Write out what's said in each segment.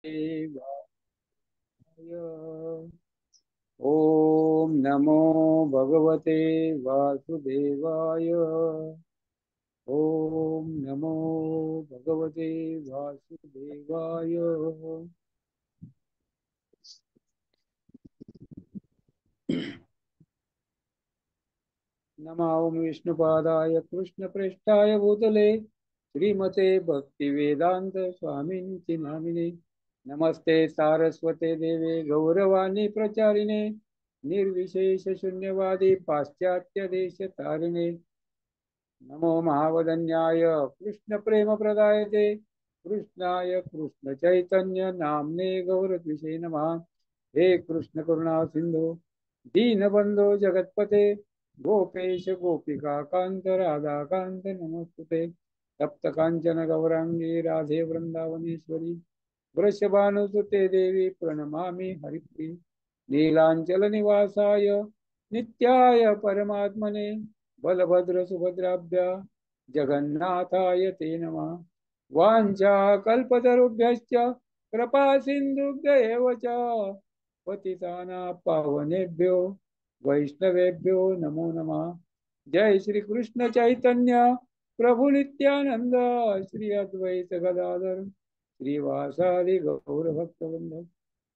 देवाय। ओम नमो भगवते वासुदेवाय। ओम नमो भगवते वासुदेवाय। नमो विष्णुपादाय कृष्णप्रेष्ठाय भूतले श्रीमते भक्तिवेदांत स्वामिनिति नामिने। नमस्ते सारस्वते देवे गौरवाणी प्रचारिणे निर्विशेष शून्यवादी पाश्चात्य देश तारिणे। नमो महावदन्याय कृष्ण प्रेम प्रदायते कृष्णाय कृष्ण चैतन्य नामने गौरद्विषे नमः। हे कृष्ण करुणा सिंधु दीनबंधो जगतपते गोपेश गोपिका कांत राधा कांत नमोस्तुते। तप्त कांचन गौरांगी राधे वृंदावनेश्वरी वृषभानुसुते देवी प्रणमामि हरिप्रिये। नीलांचल निवासाय नित्याय परमात्मने बलभद्र सुभद्राभ्या जगन्नाथाय ते नमः। वाञ्छा कल्पतरुभ्यश्च कृपा सिन्धुभ्य एव च पतितानां पावनेभ्यो वैष्णवेभ्यो नमो नमः। जय श्री कृष्ण चैतन्य प्रभु नित्यानंद श्री अद्वैत गदाधर श्रीवासादि गौर भक्तवृंद।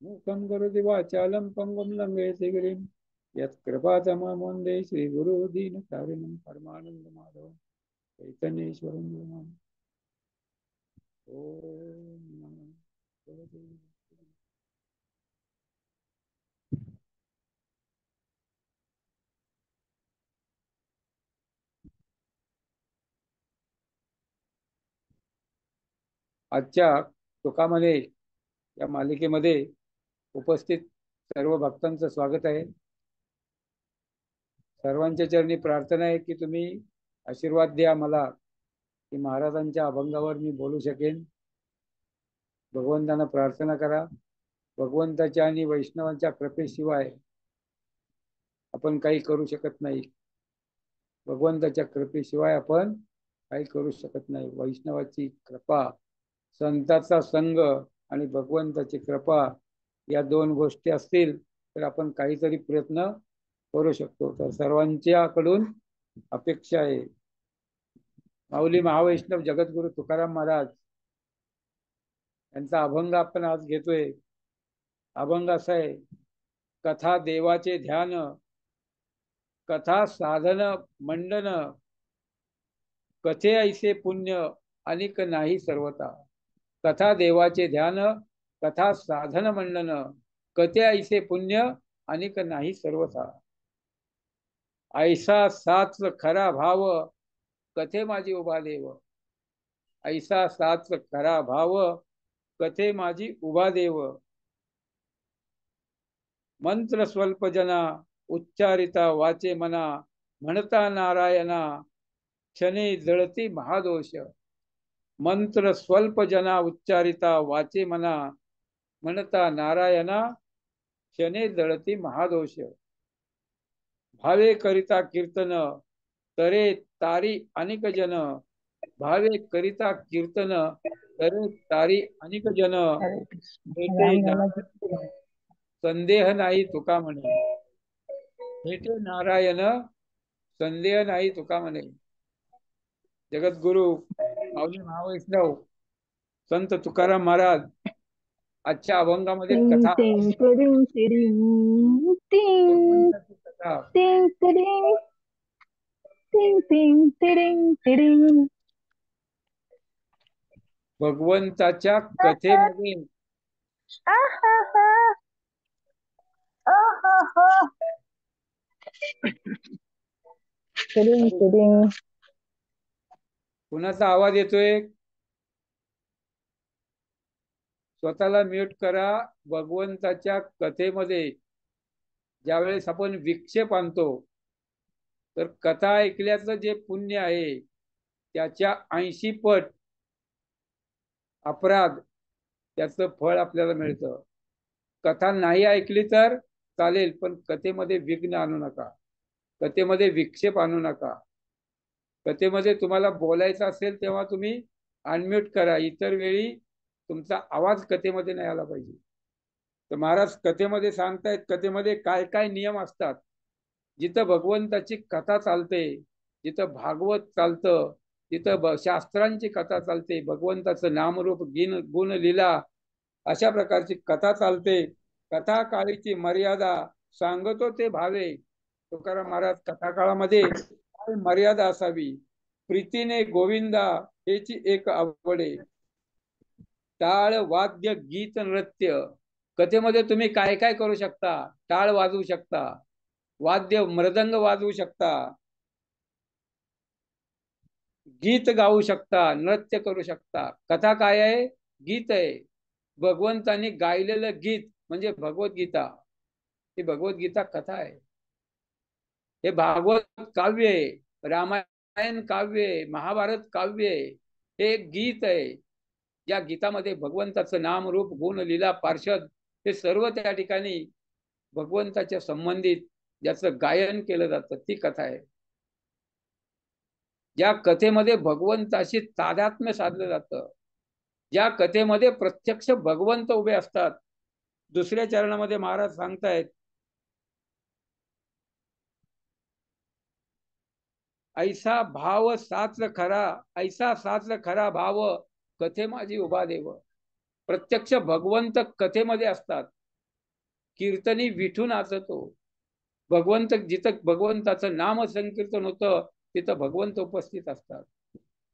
मूकं करोति वाचालं पंगुं लंघयते गिरिं यत्कृपातमं वन्दे श्रीगुरु दीनकारुणिं परमानन्दमाधवं चैतन्येश्वरं गुरुम्। ओम नमः भगवते। आजच्या तुकामध्ये या मालिकेमध्ये उपस्थित सर्व भक्तांचं स्वागत आहे। सर्वांच्या चरणी प्रार्थना आहे की तुम्ही आशीर्वाद द्या मला की महाराजांच्या अभंगावर मी बोलू शकेन। भगवंतांना प्रार्थना करा। भगवंताच्या आणि वैष्णवांच्या कृपेशिवाय आपण काही करू शकत नाही। भगवंताच्या कृपेशिवाय आपण काही करू शकत नाही। वैष्णवाची कृपा, संतांचा संग आणि भगवंताची कृपा या दोन गोष्टी असतील तर आपण काहीतरी प्रयत्न करू शकतो। तर सर्वांच्याकडून अपेक्षा आहे। माऊली महावैष्णव जगद्गुरु तुकाराम महाराज यांचा अभंग आपण आज घेतोय। अभंग असा आहे, कथा देवाचे ध्यान कथा साधन मंडन कथे ऐसे पुण्य अनिक नाही सर्वता। कथा देवाचे ध्यान कथा साधन मंडन कथे ऐसे पुण्य अनिक नाही सर्वथा। ऐसा साच खरा भाव कथे माझी उभा देव। ऐसा साच खरा भाव कथे माझी उभा देव। मंत्र स्वल्प जना उच्चारिता वाचे मना म्हणता नारायणा क्षणे जळती महादोष। मंत्र स्वल्प जना उच्चारिता वाचे मना म्हणता नारायणा क्षणे जळती महादोष। भावे करिता कीर्तन तरे तारी अनेक जन। भावे करिता कीर्तन तरे तारी अनेक जन। हरे कृष्ण भेटे राम राम नारायण संदेह नाही तुका म्हणे। भेटे नारायण संदेह नाही तुका म्हणे। जगद्गुरु माऊली महावैष्णव संत तुकाराम महाराज आजच्या अभंगामध्ये टिंग कथा, टिंग टिडिंग टिडिंग टिंग भगवंताची कथा, टिंग टिडिंग टिंग टिंग टिडिंग टिडिंग भगवंताच्या कथेमध्ये आहा आहा टिडिंग टिडिंग कुणाचा आवाज येतोय? स्वतःला म्यूट करा। भगवंताच्या कथेमध्ये ज्यावेळेस आपण विक्षेप आणतो तर कथा ऐकल्याचं जे पुण्य आहे त्याच्या 80 पट अपराध त्याचं फळ आपल्याला मिळतं। कथा नाही ऐकली तर चालेल पण कथेमध्ये विघ्न आणू नका। कथेमध्ये विक्षेप आणू नका। कथेमध्ये तुम्हाला बोलायचं असेल तेव्हा तुम्ही अनम्यूट करा। इतर वेळी तुमचा आवाज कथेमध्ये नाही आला पाहिजे. तर महाराज कथेमध्ये सांगतायत, कथेमध्ये काय काय नियम असतात. जिथं भगवंताची कथा चालते, जिथं भागवत चालतं, तिथं शास्त्रांची कथा चालते, भगवंताचं नामरूप गुण लीला अशा प्रकारची कथा चालते. कथा काळीची मर्यादा सांगतो ते भावे. तुकाराम महाराज कथा काळामध्ये काय मर्यादा असावी. प्रीतीने गोविंदा हेची एक आवडे. टाळ वाद्य गीत नृत्य. कथेमध्ये तुम्ही काय काय करू शकता. टाळ वाजवू शकता, वाद्य मृदंग वाजवू शकता, गीत गाऊ शकता, नृत्य करू शकता. कथा काय आहे? गीत आहे. भगवंतानी गायलेलं गीत म्हणजे भगवद्गीता. ही भगवद्गीता कथा आहे. हे भागवत काव्य आहे, रामायण काव्य आहे, महाभारत काव्य आहे. हे एक गीत आहे. या गीतामध्ये भगवंताचं नाम रूप गुण लीला पार्षद हे सर्व त्या ठिकाणी भगवंताच्या संबंधित ज्याचं गायन केलं जातं ती कथा आहे. ज्या कथेमध्ये भगवंताशी तादात्म्य साधलं जातं, ज्या कथेमध्ये प्रत्यक्ष भगवंत उभे असतात. दुसऱ्या चरणामध्ये महाराज सांगतायत, ऐसा भाव साच खरा, ऐसा साच खरा भाव कथे माझी उभा देव. प्रत्यक्ष भगवंत कथेमध्ये असतात. कीर्तनी विठू नाचतो. भगवंत जिथं भगवंताचं नाम संकीर्तन होतं तिथं भगवंत उपस्थित असतात.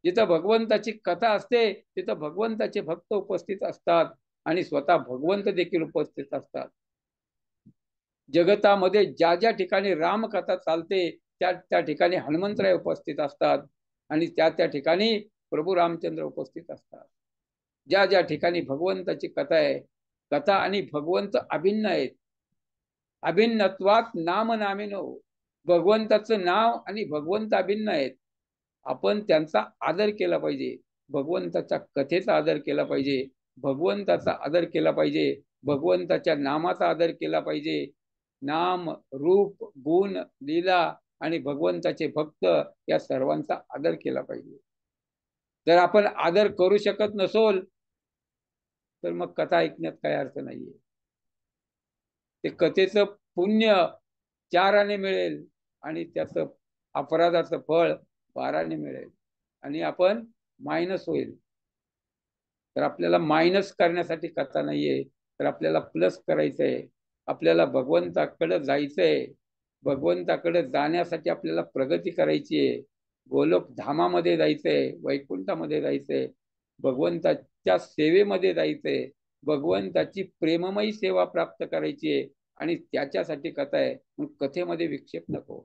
जिथं भगवंताची कथा असते तिथं भगवंताचे भक्त उपस्थित असतात आणि स्वतः भगवंत देखील उपस्थित असतात. जगतामध्ये ज्या ज्या ठिकाणी रामकथा चालते त्या त्या ठिकाणी हनुमंतराय उपस्थित असतात आणि त्या त्या ठिकाणी प्रभू रामचंद्र उपस्थित असतात. ज्या ज्या ठिकाणी भगवंताची कथा आहे, कथा आणि भगवंत अभिन्न आहेत. अभिन्नत्वात नाम नामिनो. भगवंताचं नाव आणि भगवंत अभिन्न आहेत. आपण त्यांचा आदर केला पाहिजे. भगवंताच्या कथेचा आदर केला पाहिजे, भगवंताचा आदर केला पाहिजे, भगवंताच्या नामाचा आदर केला पाहिजे. नाम रूप गुण लीला आणि भगवंताचे भक्त या सर्वांचा आदर केला पाहिजे. जर आपण आदर करू शकत नसोल तर मग कथा ऐकण्यात काय अर्थ नाहीये. ते कथेचं पुण्य 4 मिळेल आणि त्याचं अपराधाचं फळ 12 मिळेल आणि आपण मायनस होईल. तर आपल्याला मायनस करण्यासाठी कथा नाहीये, तर आपल्याला प्लस करायचंय. आपल्याला भगवंताकडे जायचंय. भगवंताकडे जाण्यासाठी आपल्याला प्रगती करायची आहे. गोलोक धामामध्ये जायचंय, वैकुंठामध्ये जायचंय, भगवंताच्या सेवेमध्ये जायचंय, भगवंताची प्रेममयी सेवा प्राप्त करायची आहे आणि त्याच्यासाठी कथा आहे. मग कथेमध्ये विक्षेप नको.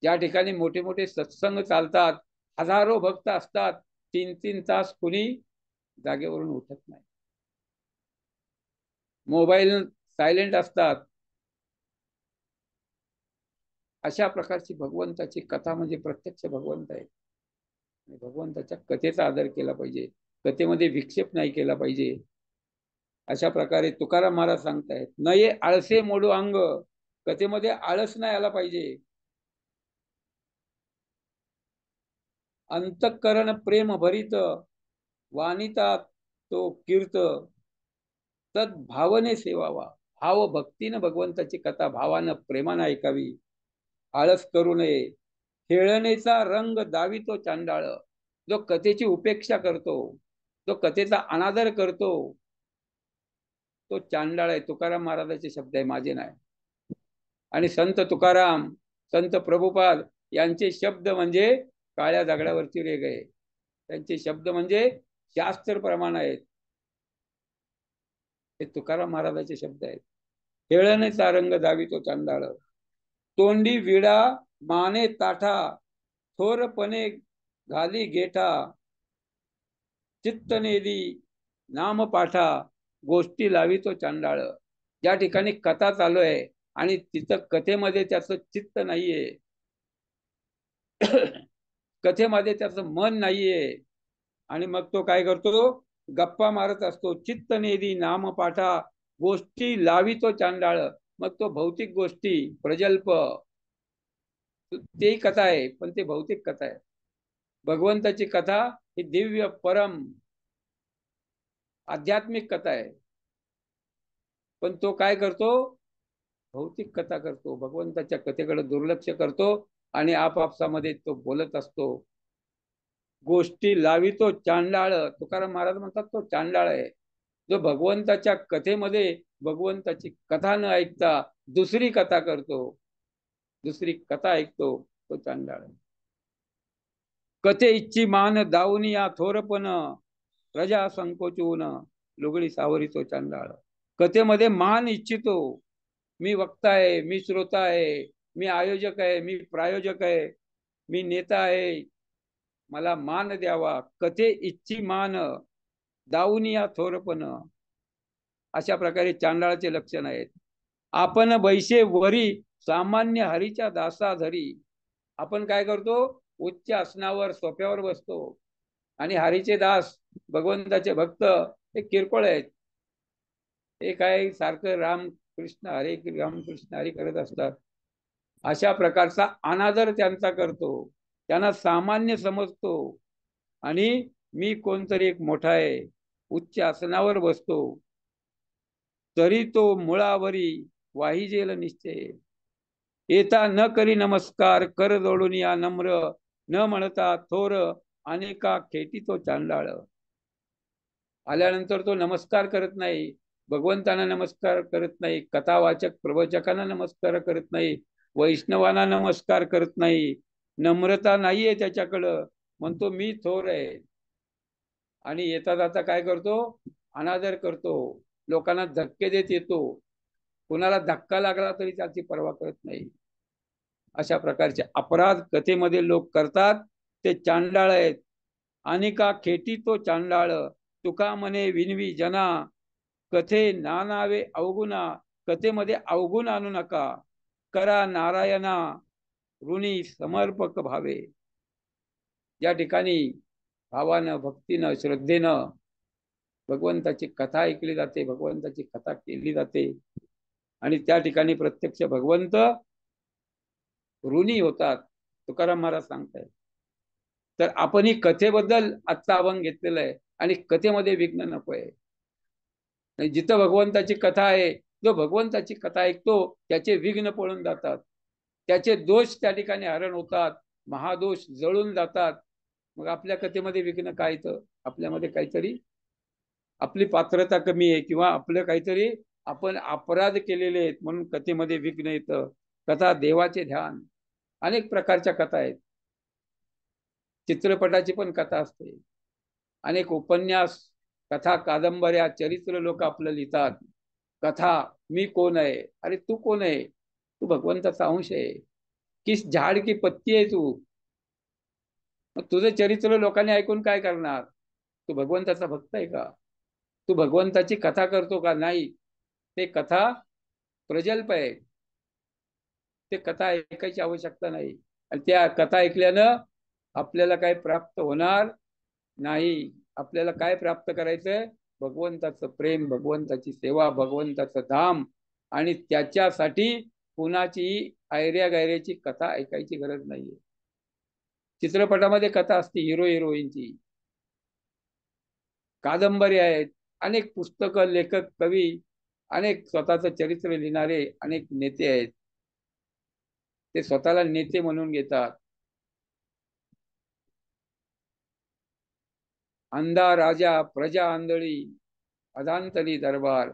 ज्या ठिकाणी मोठे मोठे सत्संग चालतात, हजारो भक्त असतात, 3-3 तास कुणी जागेवरून उठत नाही. मोबाईल सायलेंट असतात. अशा प्रकारची भगवंताची कथा म्हणजे प्रत्यक्ष भगवंत आहे. भगवंताच्या कथेचा आदर केला पाहिजे, कथेमध्ये विक्षेप नाही केला पाहिजे. अशा प्रकारे तुकाराम महाराज सांगतायत, नये आळसे मोडू अंग. कथेमध्ये आळस नाही आला पाहिजे. अंतःकरण प्रेम भरित वानिता तो कीर्त तद भावने सेवावा. भाव भक्तीनं भगवंताची कथा भावानं प्रेमानं ऐकावी. आळस करू नये. खेळणेचा रंग दावितो चांडाळ. जो कथेची उपेक्षा करतो, जो कथेचा अनादर करतो तो चांडाळ आहे. तुकाराम महाराजाचे शब्द आहे, माझे नाही. आणि संत तुकाराम, संत प्रभुपाद यांचे शब्द म्हणजे काळ्या दगडावरची रेघ आहे. त्यांचे शब्द म्हणजे शास्त्र प्रमाण आहेत. हे तुकाराम महाराजाचे शब्द आहेत. खेळणेचा रंग दावितो चांडाळ. तोंडी विडा माने ताठा थोरपणे घाली गेठा. चित्तनेदी नाम पाठा गोष्टी लावितो चांडाळ. ज्या ठिकाणी कथा चालू आहे आणि तिथं कथेमध्ये त्याचं चित्त नाहीये, कथेमध्ये त्याचं मन नाहीये आणि मग तो काय करतो, गप्पा मारत असतो. चित्तनेदी नाम पाठा गोष्टी लावितो चांडाळ. मग तो भौतिक गोष्टी प्रजल्प तेही कथा आहे, पण ते भौतिक कथा आहे. भगवंताची कथा ही दिव्य परम आध्यात्मिक कथा आहे, पण तो काय करतो, भौतिक कथा करतो, भगवंताच्या कथेकडे दुर्लक्ष करतो आणि आपापसामध्ये तो बोलत असतो, गोष्टी लावितो चांडाळ. तुकाराम महाराज म्हणतात तो चांडाळ आहे, जो भगवंताच्या कथेमध्ये भगवंताची कथा न ऐकता दुसरी कथा करतो, दुसरी कथा ऐकतो, तो चांडाळ आहे. कथे इच्छी मान दावनी या थोरपण, प्रजा संकोचून लुगडी सावरीतो चांडाळ. कथेमध्ये मान इच्छितो, मी वक्ता आहे, मी श्रोता आहे, मी आयोजक आहे, मी प्रायोजक आहे, मी नेता आहे, मला मान द्यावा. कथे इच्छी मान दावनी या थोरपण, अशा प्रकारे चांडाळाचे लक्षण आहेत. आपण बैसे वरी सामान्य हरीच्या दासा धरी. आपण काय करतो, उच्च आसनावर सोफ्यावर बसतो आणि हरीचे दास भगवंताचे भक्त हे किरकोळ आहेत. हे काय सारखं राम कृष्ण हरे राम कृष्ण हरे करत असतात. अशा प्रकारचा अनादर त्यांचा करतो, त्यांना सामान्य समजतो आणि मी कोणतरी एक मोठा आहे, उच्च आसनावर बसतो, तरी तो मुळावरी वाहिजेल निश्चय. येता न करी नमस्कार कर जोडून या नम्र, न म्हणता थोर अनेका खेटी तो चांडाळ. आल्यानंतर तो नमस्कार करत नाही, भगवंतांना नमस्कार करत नाही, कथावाचक प्रवचकांना नमस्कार करत नाही, वैष्णवांना नमस्कार करत नाही, नम्रता नाहीये त्याच्याकडं, म्हणतो मी थोर आहे. आणि येता जाता काय करतो, अनादर करतो, लोकांना धक्के देत येतो, कुणाला धक्का लागला तरी त्याची पर्वा करत नाही. अशा प्रकारचे अपराध कथेमध्ये लोक करतात, ते चांडाळ आहेत. आणि का खेटी तो चांडाळ, तुका म्हणे विनवी जना, कथे नानावे अवगुणा. कथेमध्ये अवगुण आणू नका, करा नारायणा ऋणी समर्पक भावे. या ठिकाणी भावानं, भक्तीनं, श्रद्धेनं भगवंताची कथा ऐकली जाते, भगवंताची कथा केली जाते आणि त्या ठिकाणी प्रत्यक्ष भगवंत ऋणी होतात, तुकाराम महाराज सांगतायत. तर आपण ही कथेबद्दल आजचा अभंग घेतलेला आहे आणि कथेमध्ये विघ्न नको आहे. जिथं भगवंताची कथा आहे, जो भगवंताची कथा ऐकतो त्याचे विघ्न पळून जातात, त्याचे दोष त्या ठिकाणी हरण होतात, महादोष जळून जातात. मग आपल्या कथेमध्ये विघ्न काय येतं, आपल्यामध्ये काहीतरी आपली पात्रता कमी आहे किंवा आपलं काहीतरी आपण अपराध केलेले आहेत म्हणून कथेमध्ये विघ्न येतं. कथा देवाचे ध्यान, अनेक प्रकारच्या कथा आहेत. चित्रपटाची पण कथा असते, अनेक उपन्यास, कथा, कादंबऱ्या, चरित्र लोक आपलं लिहितात. कथा, मी कोण आहे, अरे तू कोण आहे, तू भगवंताचा अंश आहे, किस झाड की पत्ती आहे तू. मग तुझं चरित्र लोकांनी ऐकून काय करणार, तू भगवंताचा भक्त आहे का, तू भगवंताची कथा करतो का, नाही. ते कथा प्रजल्प आहे, ते कथा ऐकायची आवश्यकता नाही. आणि त्या कथा ऐकल्यानं आपल्याला काय प्राप्त होणार नाही. आपल्याला काय प्राप्त करायचंय, भगवंताचं प्रेम, भगवंताची सेवा, भगवंताचं धाम. आणि त्याच्यासाठी कुणाची ऐऱ्या गैऱ्याची कथा ऐकायची गरज नाहीये. चित्रपटामध्ये कथा असते हिरो हिरोईनची, कादंबरी आहेत, अनेक पुस्तकं, लेखक, कवी, अनेक स्वतःचं चरित्र लिहिणारे अनेक नेते आहेत, ते स्वतःला नेते म्हणून घेतात. अंधा राजा प्रजा आंधळी, अधांतरी दरबार,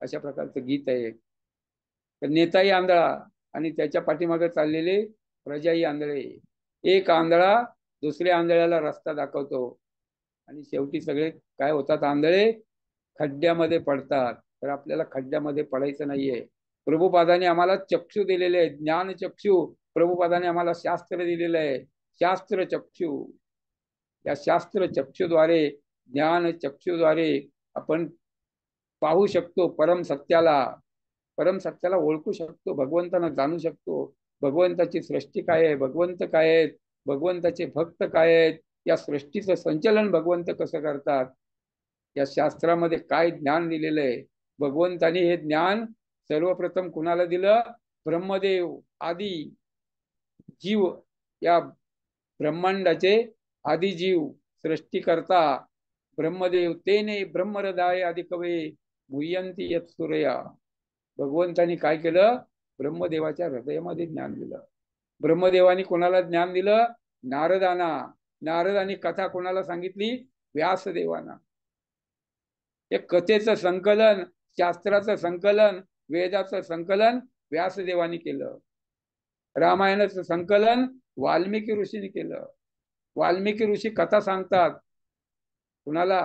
अशा प्रकारचं गीत आहे. तर नेताही आंधळा आणि त्याच्या पाठीमागे चाललेले प्रजाही आंधळे. एक आंधळा दुसऱ्या आंधळ्याला रस्ता दाखवतो आणि शेवटी सगळे काय होतात, आंधळे खड्ड्यामध्ये पडतात. तर आपल्याला खड्ड्यामध्ये पडायचं नाहीये. प्रभुपादाने आम्हाला चक्षु दिलेले आहे, ज्ञान चक्षु. प्रभुपादाने आम्हाला शास्त्र दिलेलं आहे, शास्त्र चक्षु. या शास्त्र चक्षुद्वारे, ज्ञान चक्षुद्वारे आपण पाहू शकतो परम सत्याला, परम सत्याला ओळखू शकतो, भगवंतांना जाणू शकतो. भगवंताची सृष्टी काय आहे, भगवंत काय आहेत, भगवंताचे भक्त काय आहेत, या सृष्टीचं संचलन भगवंत कसं करतात, या शास्त्रामध्ये काय ज्ञान दिलेलं आहे. भगवंताने हे ज्ञान सर्वप्रथम कुणाला दिलं, ब्रह्मदेव आदी जीव, या ब्रह्मांडाचे आदिजीव, सृष्टीकर्ता ब्रह्मदेव तेने ब्रह्महृदय अधिकवे मुह्यंती यत् सूर्या. भगवंतानी काय केलं? ब्रह्मदेवाच्या हृदयामध्ये ज्ञान दिलं. ब्रह्मदेवानी कोणाला ज्ञान दिलं? नारदांना. नारदांनी कथा कोणाला सांगितली? व्यासदेवांना. हे कथेचं संकलन, शास्त्राचं संकलन, वेदाचं संकलन व्यासदेवानी केलं. रामायणाचं संकलन वाल्मिकी ऋषीने केलं. वाल्मिकी ऋषी कथा सांगतात. कुणाला?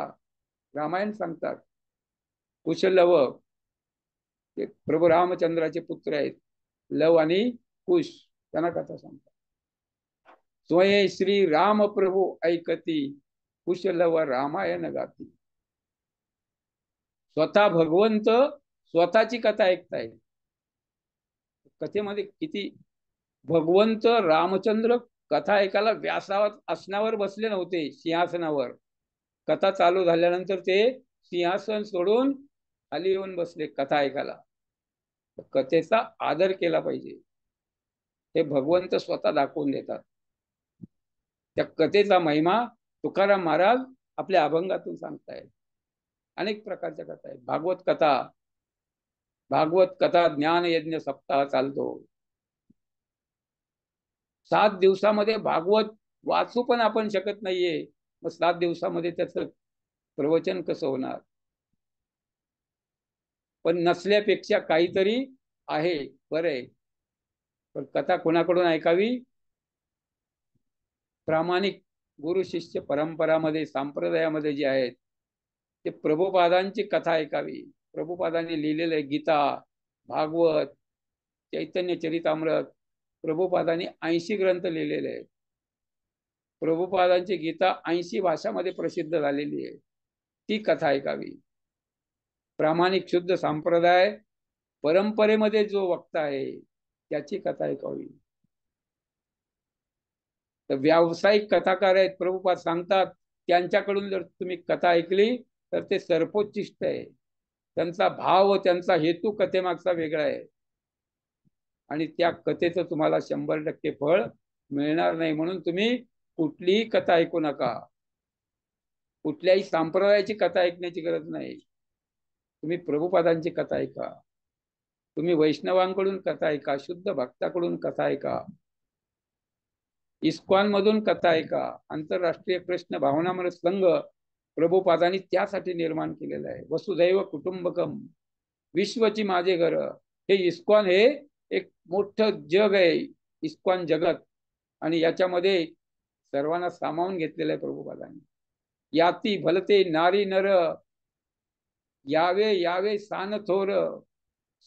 रामायण सांगतात. कुशलव ते प्रभू रामचंद्राचे पुत्र आहेत, लव आणि कुश, त्यांना कथा सांगतात. स्वयं श्री राम प्रभू ऐकती, कुशलव रामायण गाती. स्वतः भगवंत स्वतःची कथा ऐकतायत. कथेमध्ये किती भगवंत रामचंद्र कथा ऐकायला व्यासावर आसनावर बसले नव्हते, सिंहासनावर. कथा चालू झाल्यानंतर ते सिंहासन सोडून खाली येऊन बसले कथा ऐकायला. कथेचा आदर केला पाहिजे, हे भगवंत स्वतः दाखवून देतात. त्या कथेचा महिमा तुकाराम महाराज आपल्या अभंगातून सांगतायत. अनेक प्रकारच्या कथा आहेत. भागवत कथा ज्ञान यज्ञ सप्ताह चालतो. 7 दिवसामध्ये भागवत वाचू पण आपण शकत नाहीये. मग 7 दिवसामध्ये त्याचं प्रवचन कसं होणार? पण नसल्यापेक्षा काहीतरी आहे, बरं आहे. पण कथा कोणाकडून ऐकावी? प्रामाणिक गुरु शिष्य परंपरामध्ये, संप्रदायामध्ये जे आहेत ते प्रभुपादांची कथा ऐकावी. प्रभुपादांनी लिहिलेलं गीता, भागवत, चैतन्य चरितामृत, प्रभुपादांनी 80 ग्रंथ लिहिलेले आहेत. प्रभुपादांची गीता 80 भाषामध्ये प्रसिद्ध झालेली आहे. ती कथा ऐकावी. प्रामाणिक शुद्ध संप्रदाय परंपरेमध्ये जो वक्ता आहे त्याची कथा ऐकावी. तर व्यावसायिक कथाकार आहेत, प्रभुपाद सांगतात, त्यांच्याकडून जर तुम्ही कथा ऐकली तर ते सर्वोच्चिष्ट आहे. त्यांचा भाव, त्यांचा हेतू कथेमागचा वेगळा आहे. आणि त्या कथेचं तुम्हाला 100% फळ मिळणार नाही. म्हणून तुम्ही कुठलीही कथा ऐकू नका. कुठल्याही संप्रदायाची कथा ऐकण्याची गरज नाही. तुम्ही प्रभुपादांची कथा ऐका. तुम्ही वैष्णवांकडून कथा ऐका. शुद्ध भक्ताकडून कथा ऐका. इस्कॉन मधून कथा ऐका. आंतरराष्ट्रीय कृष्ण भावनामृत संघ प्रभुपादांनी त्यासाठी निर्माण केलेलं आहे. वसुदैव कुटुंबकम, विश्वची माझे घर. हे इस्कॉन हे एक मोठं जग आहे, इस्कॉन जगत. आणि याच्यामध्ये सर्वांना सामावून घेतलेलं आहे प्रभुपादांनी. याती भलते नारी नर, यावे यावे सान थोर,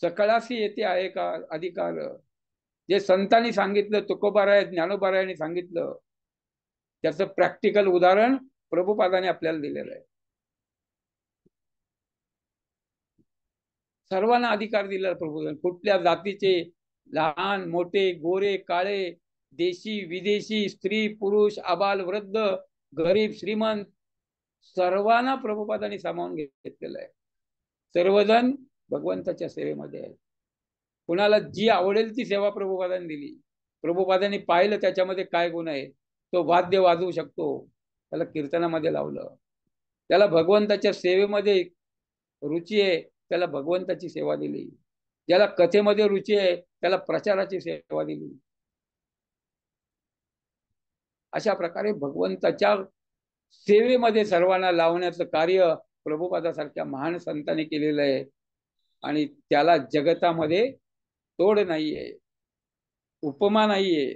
सकळासी येते आहे का अधिकार. जे संतांनी सांगितलं, तुकोबाराय ज्ञानोबारायांनी सांगितलं, त्याचं प्रॅक्टिकल उदाहरण प्रभुपादाने आपल्याला दिलेलं आहे. सर्वांना अधिकार दिला प्रभुपादांनी. कुठल्या जातीचे, लहान मोठे, गोरे काळे, देशी विदेशी, स्त्री पुरुष, आबाल वृद्ध, गरीब श्रीमंत, सर्वांना प्रभुपादांनी सामावून घेतलेलं आहे. सर्वजण भगवंताच्या सेवेमध्ये आहेत. कुणाला जी आवडेल ती सेवा प्रभुपादांनी दिली. प्रभुपादांनी पाहिलं त्याच्यामध्ये काय गुण आहे. तो वाद्य वाजवू शकतो, त्याला कीर्तनामध्ये लावलं. त्याला भगवंताच्या सेवेमध्ये रुची आहे, त्याला भगवंताची सेवा दिली. ज्याला कथेमध्ये रुची आहे त्याला प्रचाराची सेवा दिली. अशा प्रकारे भगवंताच्या सेवेमध्ये सर्वांना लावण्याचं कार्य प्रभुपादासारख्या महान संतांनी केलेलं आहे. आणि त्याला जगतामध्ये तोड नाहीये, उपमा नाहीये.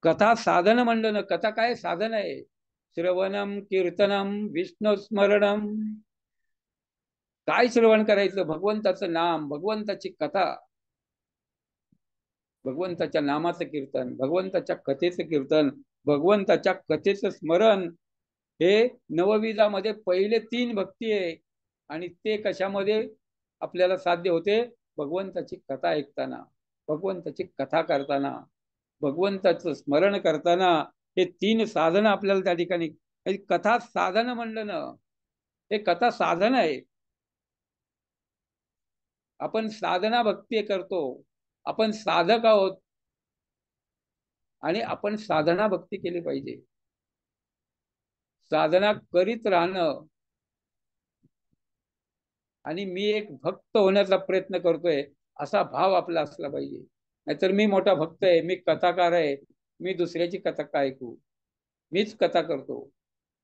कथा साधन म्हणलं ना, कथा काय साधन आहे? श्रवणम कीर्तनम विष्णू स्मरणम. काय श्रवण करायचं? भगवंताचं नाम, भगवंताची कथा, भगवंताच्या नामाचं कीर्तन, भगवंताच्या कथेचं कीर्तन, भगवंताच्या कथेचं स्मरण. हे नवविधामध्ये पहिले 3 भक्ती आहे. आणि ते कशामध्ये आपल्याला साध्य होते? भगवंताची कथा ऐकताना, भगवंताची कथा करताना, भगवंताचं स्मरण करताना. हे 3 साधन आपल्याला त्या ठिकाणी. कथा साधन म्हणलं ना, हे कथा साधन आहे. आपण साधना भक्ती करतो, आपण साधक आहोत. आणि आपण साधना भक्ती केली पाहिजे. साधना करीत राहणं आणि मी एक भक्त होण्याचा प्रयत्न करतोय असा भाव आपला असला पाहिजे. नाहीतर मी मोठा भक्त आहे, मी कथाकार आहे, मी दुसऱ्याची कथा काय ऐकू, मीच कथा करतो,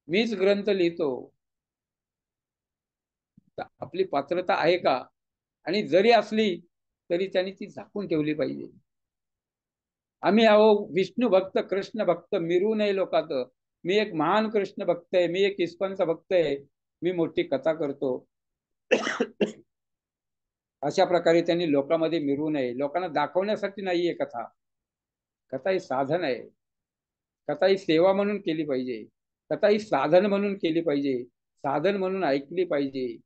मीच ग्रंथ लिहितो. आपली पात्रता आहे का? आणि जरी असली तरी त्यांनी ती झाकून ठेवली पाहिजे. आम्ही अहो विष्णू भक्त, कृष्ण भक्त मिरू नये लोकात. मी एक महान कृष्ण भक्त आहे, मी एक इस्कॉनचा भक्त आहे, मी मोठी कथा करतो. अशा प्रकारे त्यांनी लोकांमध्ये मिरवू नये. लोकांना दाखवण्यासाठी नाहीये कथा. कथा ही साधन आहे. कथा ही सेवा म्हणून केली पाहिजे. कथा ही साधन म्हणून केली पाहिजे. साधन म्हणून ऐकली पाहिजे.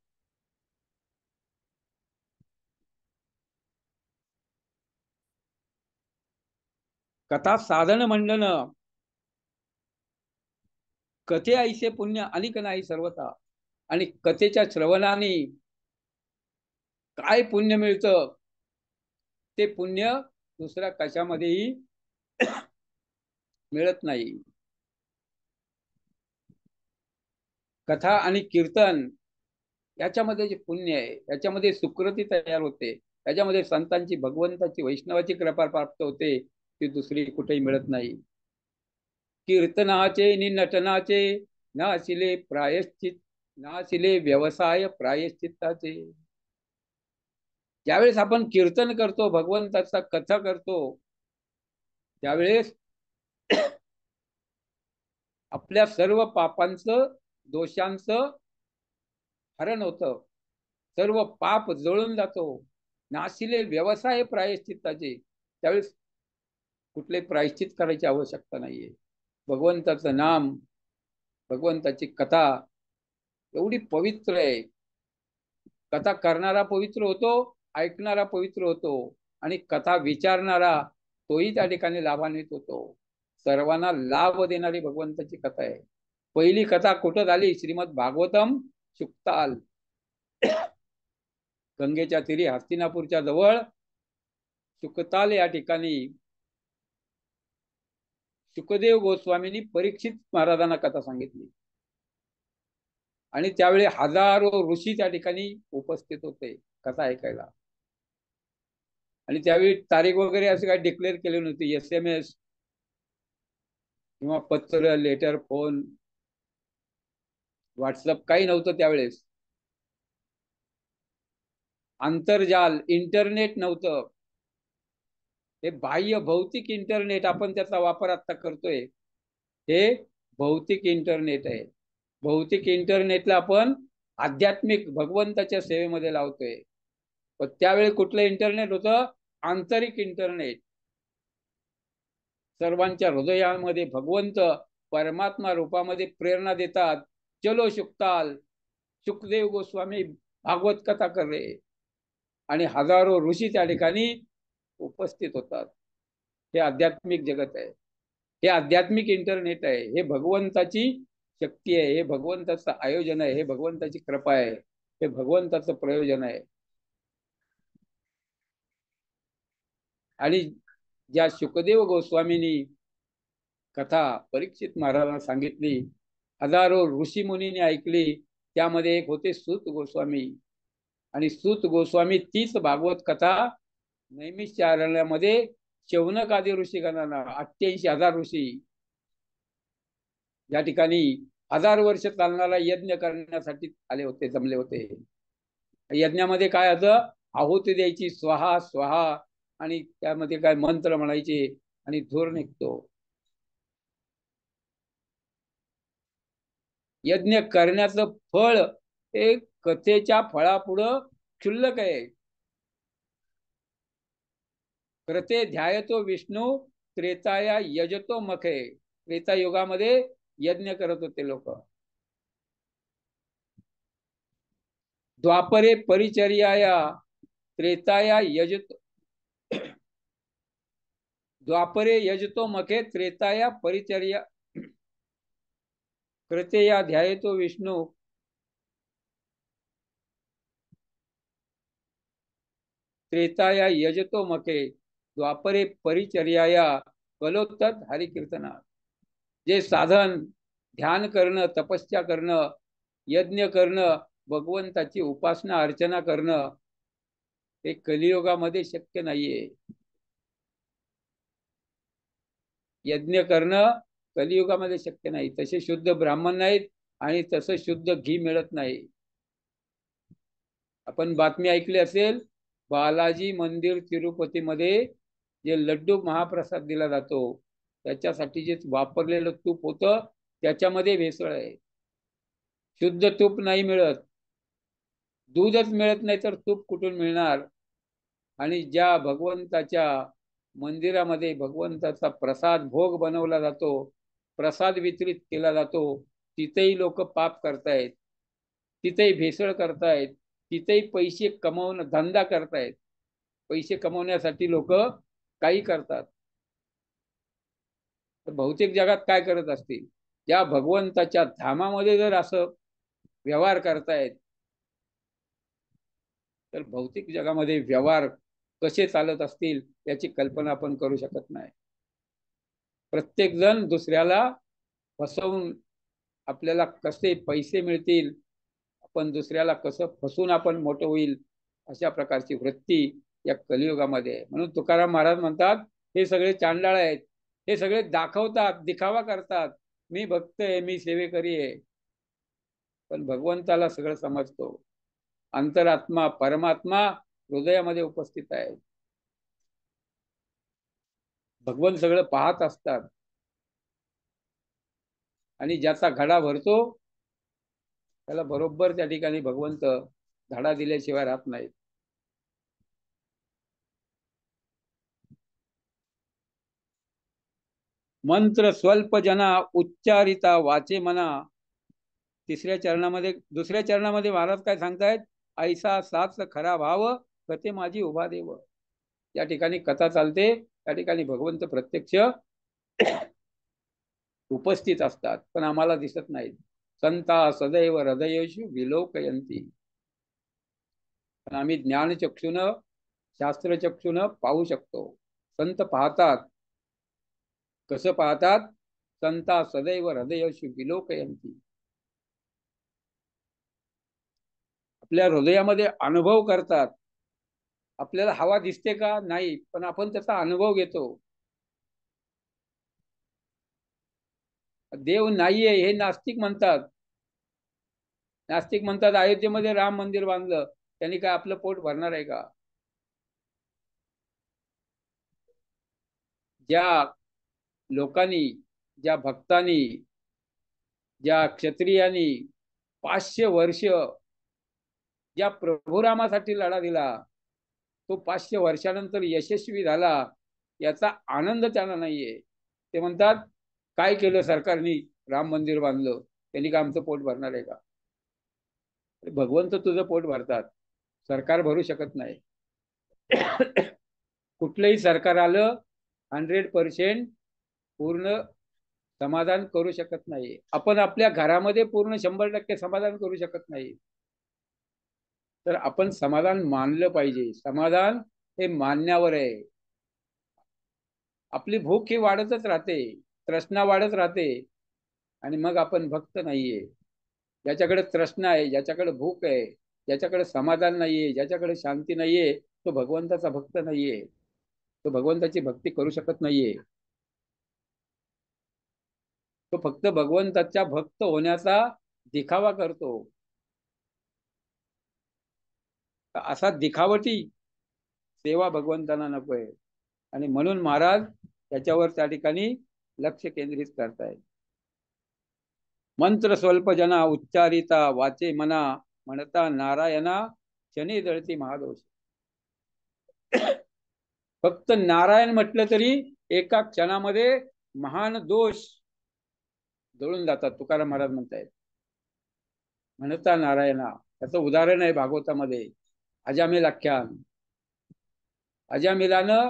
कथा साधन म्हणलं ना, कथे ऐसे पुण्य अनिक नाही सर्वथा. आणि कथेच्या श्रवणाने काय पुण्य मिळतं, ते पुण्य दुसऱ्या कशामध्येही मिळत नाही. कथा आणि कीर्तन याच्यामध्ये जे पुण्य आहे, याच्यामध्ये सुकृती तयार होते, याच्यामध्ये संतांची, भगवंताची, वैष्णवाची कृपा प्राप्त होते, ती दुसरी कुठेही मिळत नाही. कीर्तनाचे नि नटनाचे नाशिले प्रायश्चित, नाशिले व्यवसाय प्रायश्चित्ताचे. ज्यावेळेस आपण कीर्तन करतो, भगवंताचा कथा करतो, त्यावेळेस आपल्या सर्व पापांचं, दोषांचं हरण होतं. सर्व पाप जळून जातो. नाशिले व्यवसाय प्रायश्चित्ताचे. त्यावेळेस कुठले प्रायश्चित करायची आवश्यकता नाहीये. भगवंताचं नाम, भगवंताची कथा एवढी पवित्र आहे. कथा करणारा पवित्र होतो, ऐकणारा पवित्र होतो, आणि कथा विचारणारा तोही त्या ठिकाणी लाभान्वित होतो. सर्वांना लाभ देणारी भगवंताची कथा आहे. पहिली कथा कुठं झाली? श्रीमद भागवतम शुक्ताल. गंगेच्या तीरी हस्तिनापूरच्या जवळ शुकताल या ठिकाणी शुकदेव गोस्वामींनी परीक्षित महाराजांना कथा सांगितली. आणि त्यावेळी हजारो ऋषी त्या ठिकाणी उपस्थित होते कथा ऐकायला. आणि त्यावेळी तारीख वगैरे असं काही डिक्लेअर केले नव्हते. SMS किंवा पत्र, लेटर, फोन, व्हॉट्सअप काही नव्हतं त्यावेळेस. आंतरजाल, इंटरनेट नव्हतं. हे बाह्य भौतिक इंटरनेट, आपण त्याचा वापर आता करतोय, हे भौतिक इंटरनेट आहे. भौतिक इंटरनेटला आपण आध्यात्मिक भगवंताच्या सेवेमध्ये लावतोय. पण त्यावेळी कुठलं इंटरनेट होतं? आंतरिक इंटरनेट. सर्वांच्या हृदयामध्ये भगवंत परमात्मा रूपामध्ये प्रेरणा देतात. चलो शुक्ताल, सुखदेव गोस्वामी भागवत कथा कर रहे, आणि हजारो ऋषी त्या ठिकाणी उपस्थित होतात. हे आध्यात्मिक जगत आहे. हे आध्यात्मिक इंटरनेट आहे. हे भगवंताची शक्ती आहे. हे भगवंताचं आयोजन आहे. हे भगवंताची कृपा आहे. हे भगवंताचं प्रयोजन आहे. आणि ज्या शुकदेव गोस्वामींनी कथा परीक्षित महाराजांना सांगितली, हजारो ऋषी मुनींनी ऐकली, त्यामध्ये एक होते सूत गोस्वामी. आणि सूत गोस्वामी तीच भागवत कथा नैमिषारण्यामध्ये शौनक आदी ऋषीगणांना, 88,000 ऋषी या ठिकाणी 1000 वर्ष चालणारा यज्ञ करण्यासाठी आले होते, जमले होते. यज्ञामध्ये काय होतं? आहुती द्यायची, स्वाहा स्वाहा, आणि त्यामध्ये काय मंत्र म्हणायचे, आणि धूर निघतो. यज्ञ करण्याचं फळ हे कथेच्या फळापुढं क्षुल्लक आहे. कृते ध्यायतो विष्णू त्रेताया यजतो मखे. त्रेता युगामध्ये यज्ञ करत होते लोक. द्वापरे परिचर्याया त्रेताया यजतो, द्वापरे यजतो मखे त्रेताया परिचर्या कृते या ध्यायतो विष्णू त्रेताया यजतो मखे द्वापरे परिचर्याया कलोत्तत हरिकीर्तना, जे साधन ध्यान करणं, तपस्या करणं, यज्ञ करणं, भगवंताची उपासना अर्चना करणं, हे कलियुगामध्ये शक्य नाहीये. यज्ञ करणं कलियुगामध्ये शक्य नाही. तसे शुद्ध ब्राह्मण नाहीत आणि तसं शुद्ध घी मिळत नाही. आपण बातमी ऐकली असेल, बालाजी मंदिर तिरुपतीमध्ये जे लड्डू महाप्रसाद दिला जातो त्याच्यासाठी जे वापरलेलं तूप होतं त्याच्यामध्ये भेसळ आहे. शुद्ध तूप नाही मिळत. दूधच मिळत नाही तर तूप कुठून मिळणार? आणि ज्या भगवंताच्या मंदिरामध्ये भगवंताचा प्रसाद भोग बनवला जातो, प्रसाद वितरित केला जातो, तिथेही लोक पाप करतायत, तिथेही भेसळ करतायत, तिथेही पैसे कमवणं धंदा करतायत. पैसे कमवण्यासाठी लोक काही करतात. तर भौतिक जगात काय करत असतील? या भगवंताच्या धामामध्ये जर असं व्यवहार करतायत तर भौतिक जगामध्ये व्यवहार कसे चालत असतील याची कल्पना आपण करू शकत नाही. प्रत्येक जण दुसऱ्याला फसवून आपल्याला कसे पैसे मिळतील, आपण दुसऱ्याला कसं फसून आपण मोठं होईल, अशा प्रकारची वृत्ती या कलियुगामध्ये आहे. म्हणून तुकाराम महाराज म्हणतात, हे सगळे चांडाळ आहेत, हे सगळे दाखवतात, दिखावा करतात, मी भक्त आहे, मी सेवेकरी आहे. पण भगवंताला सगळं समजतो. अंतरात्मा परमात्मा हृदयामध्ये उपस्थित आहे. भगवंत सगळं पाहत असतात आणि ज्याचा घडा भरतो त्याला बरोबर त्या ठिकाणी भगवंत धडा दिल्याशिवाय राहत नाहीत. मंत्र स्वल्प जना उच्चारिता वाचे मना. दुसऱ्या चरणामध्ये महाराज काय सांगतायत? ऐसा साच खरा भाव कथे माझी उभा देव. या ठिकाणी कथा चालते, त्या ठिकाणी भगवंत प्रत्यक्ष उपस्थित असतात पण आम्हाला दिसत नाहीत. संता सदैव हृदयेषु विलोकयंती. पण आम्ही ज्ञानचक्षुन शास्त्रचक्षुन पाहू शकतो. संत पाहतात. कसं पाहतात? संता सदैव हृदयेषु विलोकयंती. आपल्या हृदयामध्ये अनुभव करतात. आपल्याला हवा दिसते का? नाही, पण आपण त्याचा अनुभव घेतो. देव नाहीये हे नास्तिक म्हणतात. नास्तिक म्हणतात अयोध्येमध्ये राम मंदिर बांधलं, त्यांनी काय आपलं पोट भरणार आहे का? ज्या लोकांनी, ज्या भक्तांनी, ज्या क्षत्रियांनी 500 वर्ष ज्या प्रभुरामासाठी लढा दिला, तो 500 वर्षानंतर यशस्वी झाला, याचा आनंद त्यांना नाहीये. ते म्हणतात काय केलं सरकारने? राम मंदिर बांधलं, त्यांनी का आमचं पोट भरणार आहे का? भगवंत तुझं पोट भरतात, सरकार भरू शकत नाही. कुठलंही सरकार आलं 100% पूर्ण समाधान करू शकत नाही. आपण आपल्या घरामध्ये पूर्ण 100% समाधान करू शकत नाही. तर आपण समाधान मानलं पाहिजे. समाधान हे मानण्यावर आहे. आपली भूक ही वाढतच राहते, तृष्णा वाढत राहते आणि मग आपण भक्त नाहीये. ज्याच्याकडे तृष्णा आहे, ज्याच्याकडे भूक आहे, ज्याच्याकडे समाधान नाहीये, ज्याच्याकडे शांती नाहीये, तो भगवंताचा भक्त नाहीये. तो भगवंताची भक्ती करू शकत नाहीये. तो फक्त भगवंताच्या भक्त होण्याचा दिखावा करतो. असा दिखावटी सेवा भगवंतांना नकोय. आणि म्हणून महाराज त्याच्यावर त्या ठिकाणी लक्ष केंद्रित करतायत. मंत्र स्वल्प जना उच्चारिता वाचे मना. म्हणता नारायणा शनी दळती महादोष. फक्त नारायण म्हटलं तरी एका क्षणामध्ये महान दोष दळून जातात. तुकाराम महाराज म्हणतायत म्हणता नारायणा. त्याचं उदाहरण आहे भागवतामध्ये अजामिल आख्यान. अजामिलानं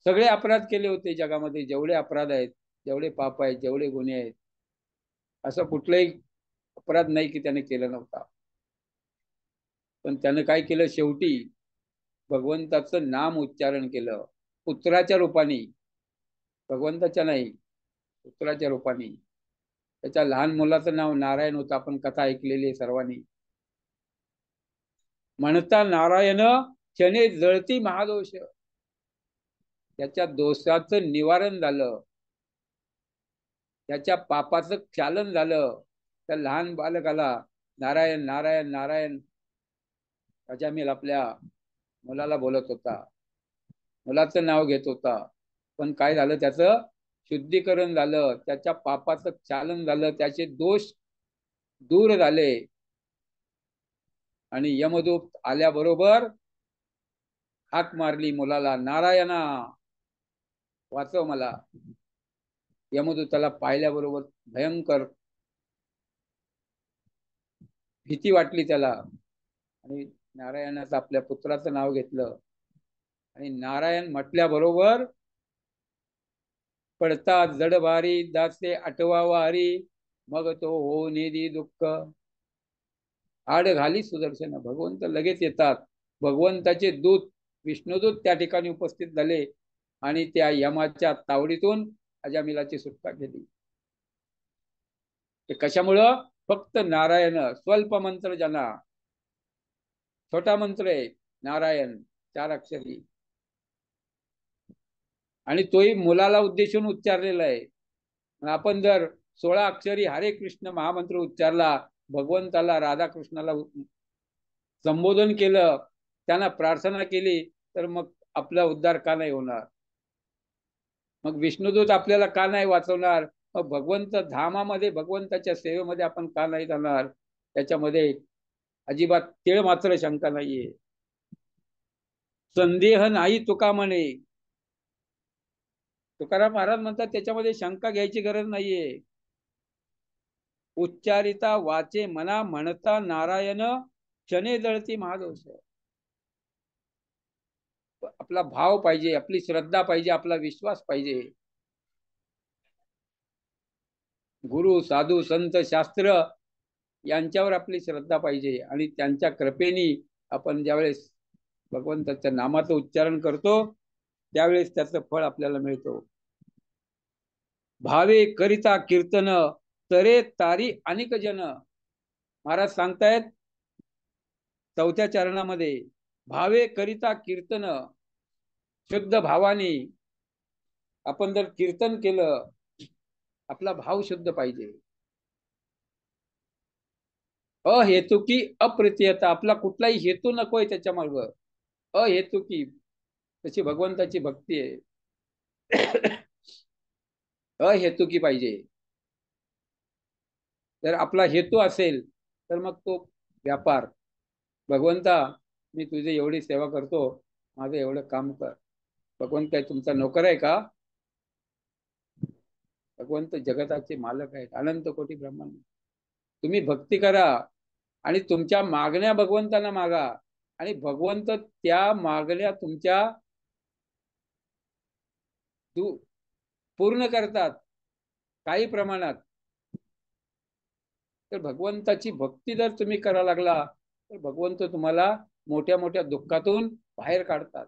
सगळे अपराध केले होते जगामध्ये. जेवढे अपराध आहेत, जेवढे पाप आहेत, जेवढे गुन्हे आहेत, असं कुठलाही अपराध नाही की त्याने केलं नव्हता. पण त्यानं काय केलं? शेवटी भगवंताचं नाम उच्चारण केलं पुत्राच्या रूपाने. भगवंताच्या नाही, पुत्राच्या रूपाने. त्याच्या लहान मुलाचं नाव नारायण होतं. आपण कथा ऐकलेली आहे सर्वांनी. म्हणता नारायण क्षणे जळती महादोष. त्याच्या दोषाचं निवारण झालं, त्याच्या पापाचं क्षालन झालं. त्या लहान बालकाला नारायण नारायण नारायण अजामिल आपल्या मुलाला बोलत होता, मुलाचं नाव घेत होता. पण काय झालं, त्याचं शुद्धीकरण झालं, त्याच्या पापाचं क्षालन झालं, त्याचे दोष दूर झाले. आणि यमदूत आल्याबरोबर हाक मारली मुलाला, नारायणा वाचव मला. यमदूताला पाहिल्याबरोबर भयंकर भीती वाटली त्याला. आणि नारायणाचं आपल्या पुत्राचं नाव घेतलं. आणि नारायण म्हटल्याबरोबर पडता जडभारी दासे आठवा वारी, मग तो हो निधी दुःख. आड घाली सुदर्शन. भगवंत लगेच येतात. भगवंताचे दूत विष्णुदूत त्या ठिकाणी उपस्थित झाले आणि त्या यमाच्या तावडीतून अजामिलाची सुटका केली. ते कशामुळं? फक्त नारायण. स्वल्प मंत्र जना, छोटा मंत्र आहे नारायण, 4 अक्षरी. आणि तोही मुलाला उद्देशून उच्चारलेला आहे. आपण जर 16 अक्षरी हरे कृष्ण महामंत्र उच्चारला, भगवंताला राधाकृष्णाला संबोधन केलं, त्यांना प्रार्थना केली, तर मग आपला उद्धार का नाही होणार? मग विष्णुदूत आपल्याला का नाही वाचवणार? मग भगवंत धामामध्ये, भगवंताच्या सेवेमध्ये आपण का नाही जाणार? त्याच्यामध्ये अजिबात तीळ मात्र शंका नाहीये. संदेह नाही तुका म्हणे. तुकाराम महाराज म्हणतात त्याच्यामध्ये शंका घ्यायची गरज नाहीये. उच्चारिता वाचे मना, म्हणता नारायण क्षणे जळती महादोष. आपला भाव पाहिजे, आपली श्रद्धा पाहिजे, आपला विश्वास पाहिजे. गुरु साधू संत शास्त्र यांच्यावर आपली श्रद्धा पाहिजे. आणि त्यांच्या कृपेने आपण ज्यावेळेस भगवंताच्या नामाचं उच्चारण करतो, त्यावेळेस त्याचं फळ आपल्याला मिळतो. भावे करिता कीर्तन, तरे तारी अनेक जन. महाराज सांगतायत 4थ्या चरणामध्ये, भावे करिता कीर्तन. शुद्ध भावाने आपण जर कीर्तन केलं, आपला भाव शुद्ध पाहिजे. अहेतुकी अप्रतिहता, आपला कुठलाही हेतू नकोय त्याच्या मार्ग. अहेतुकी तशी भगवंताची भक्ती आहे. अहेतुकी पाहिजे. जर आपला हेतू असेल तर मग तो व्यापार. भगवंता मी तुझी एवढी सेवा करतो, माझं एवढं काम कर. भगवंत काय तुमचा नोकर आहे का? भगवंत जगताचे मालक आहेत, अनंत कोटी ब्रह्मांड. तुम्ही भक्ती करा आणि तुमच्या मागण्या भगवंतांना मागा, आणि भगवंत त्या मागण्या तुमच्या पूर्ण करतात काही प्रमाणात. तर भगवंताची भक्ती जर तुम्ही करायला लागला, तर भगवंत तुम्हाला मोठ्या मोठ्या दुःखातून बाहेर काढतात,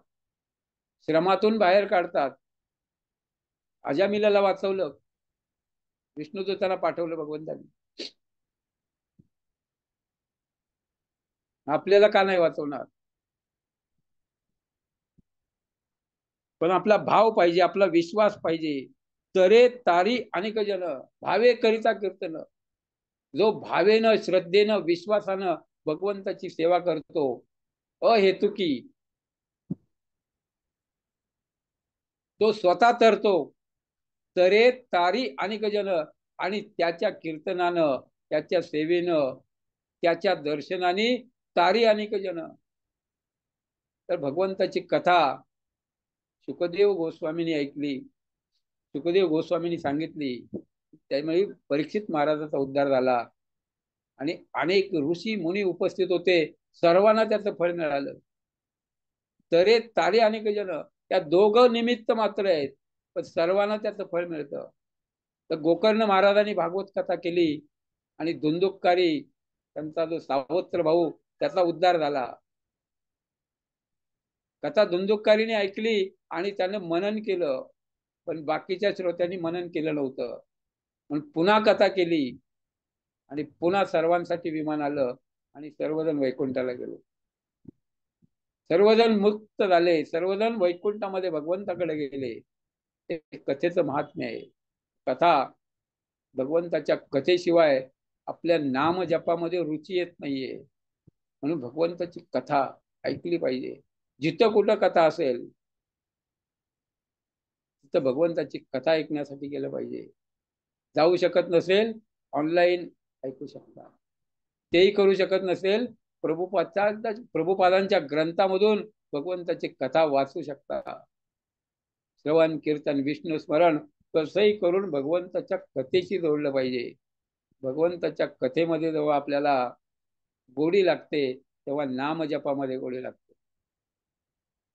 श्रमातून बाहेर काढतात. अजामिलाला वाचवलं, विष्णुदूताला पाठवलं भगवंतांनी. आपल्याला का नाही वाचवणार? पण आपला भाव पाहिजे, आपला विश्वास पाहिजे. तरे तारी अनेक जन, भावे करिता कीर्तन. जो भावेनं, श्रद्धेनं, विश्वासानं भगवंताची सेवा करतो, अहेतुकी, तो स्वतः तरतो. तरे तारी अनेक जन. आणि त्याच्या कीर्तनानं, त्याच्या सेवेनं, त्याच्या दर्शनाने तारी अनेक जन. तर भगवंताची कथा सुखदेव गोस्वामींनी ऐकली, सुखदेव गोस्वामींनी सांगितली. त्यामुळे परीक्षित महाराजाचा उद्धार झाला. आणि अनेक ऋषी मुनी उपस्थित होते, सर्वांना त्याचं फळ मिळालं. तरे तारे अनेक जन, त्या दोघं निमित्त मात्र आहेत, पण सर्वांना त्याचं फळ मिळतं. तर गोकर्ण महाराजांनी भागवत कथा केली आणि धुंदुककारी त्यांचा जो सावत्र भाऊ, त्याचा उद्धार झाला. कथा धुंदुककारीने ऐकली आणि त्याने मनन केलं. पण बाकीच्या श्रोत्यांनी मनन केलं नव्हतं. म्हणून पुन्हा कथा केली आणि पुन्हा सर्वांसाठी विमान आलं आणि सर्वजण वैकुंठाला गेलो. सर्वजण मुक्त झाले, सर्वजण वैकुंठामध्ये भगवंताकडे गेले. ते कथेचं महात्म्य आहे. कथा, भगवंताच्या कथेशिवाय आपल्या नाम जपामध्ये रुची येत नाहीये. म्हणून भगवंताची कथा ऐकली पाहिजे. जिथं कुठं कथा असेल तिथं भगवंताची कथा ऐकण्यासाठी गेलं पाहिजे. जाऊ शकत नसेल ऑनलाईन ऐकू शकता. तेही करू शकत नसेल प्रभुपादांच्या ग्रंथामधून भगवंताची कथा वाचू शकता. श्रवण कीर्तन विष्णू स्मरण कसंही करून भगवंताच्या कथेशी जोडलं पाहिजे. भगवंताच्या कथेमध्ये जेव्हा आपल्याला गोडी लागते तेव्हा नामजपामध्ये गोडी लागते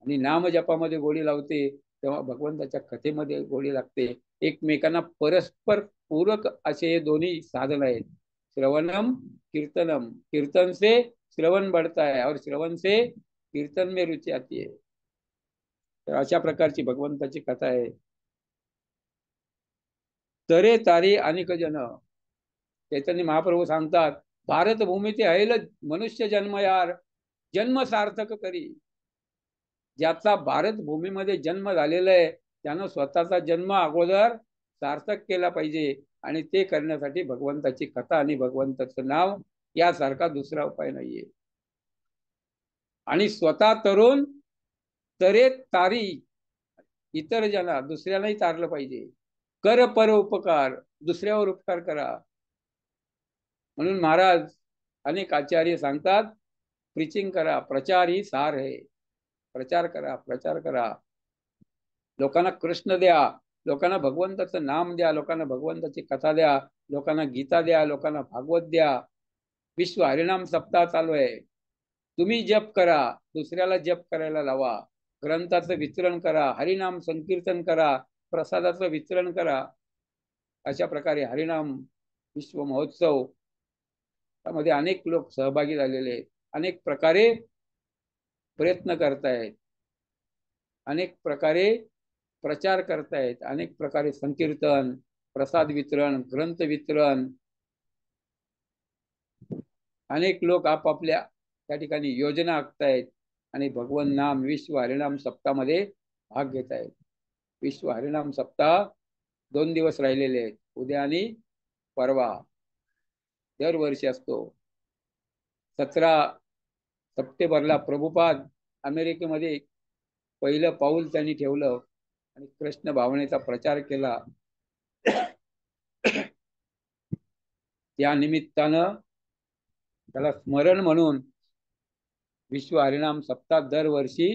आणि नामजपामध्ये गोडी लावते तेव्हा भगवंताच्या कथेमध्ये गोडी लागते. एकमेकांना परस्पर पूरक असे हे दोन्ही साधन आहेत. श्रवणम कीर्तनम, कीर्तन से श्रवण बढ़ता है और श्रवण से कीर्तन में रुचि आती है. तर अशा प्रकारची भगवंताची कथा आहे. तरे तारी अनेक जन, चैतन्य महाप्रभू सांगतात, भारत भूमीचे हैल मनुष्य जन्म यार, जन्म सार्थक करी. ज्याचा भारत भूमीमध्ये जन्म झालेला आहे त्यानं स्वतःचा जन्म अगोदर सार्थक केला पाहिजे आणि ते करण्यासाठी भगवंताची कथा आणि भगवंताचं नाव यासारखा दुसरा उपाय नाहीये. आणि स्वतः तरुण तरे तारी, इतर जना दुसऱ्यालाही तारलं पाहिजे. कर पर उपकार, दुसऱ्यावर उपकार करा. म्हणून महाराज अनेक आचार्य सांगतात, प्रीचिंग करा, प्रचार ही सार है. प्रचार करा, प्रचार करा. लोकांना कृष्ण द्या, लोकांना भगवंताचं नाम द्या, लोकांना भगवंताची कथा द्या, लोकांना गीता द्या, लोकांना भागवत द्या. विश्व हरिनाम सप्ताह चालू आहे. तुम्ही जप करा, दुसऱ्याला जप करायला लावा. ग्रंथाचं वितरण करा, हरिनाम संकीर्तन करा, प्रसादाचं वितरण करा. अशा प्रकारे हरिनाम विश्व महोत्सव त्यामध्ये अनेक लोक सहभागी झालेले आहेत. अनेक प्रकारे प्रयत्न करतायत, अनेक प्रकारे प्रचार करतायत, अनेक प्रकारे संकीर्तन, प्रसाद वितरण, ग्रंथ वितरण. अनेक लोक आपापल्या त्या ठिकाणी योजना आखतायत आणि भगवन नाम विश्व हरिनाम सप्ताहामध्ये भाग घेत आहेत. विश्व हरिनाम सप्ताह 2 दिवस राहिलेले आहेत, उद्या आणि परवा. दरवर्षी असतो. 17 सप्टेंबरला प्रभुपाद अमेरिकेमध्ये पहिलं पाऊल त्यांनी ठेवलं आणि कृष्ण भावनेचा प्रचार केला. त्या निमित्तानं त्याला स्मरण म्हणून विश्व हरिनाम सप्ताह दरवर्षी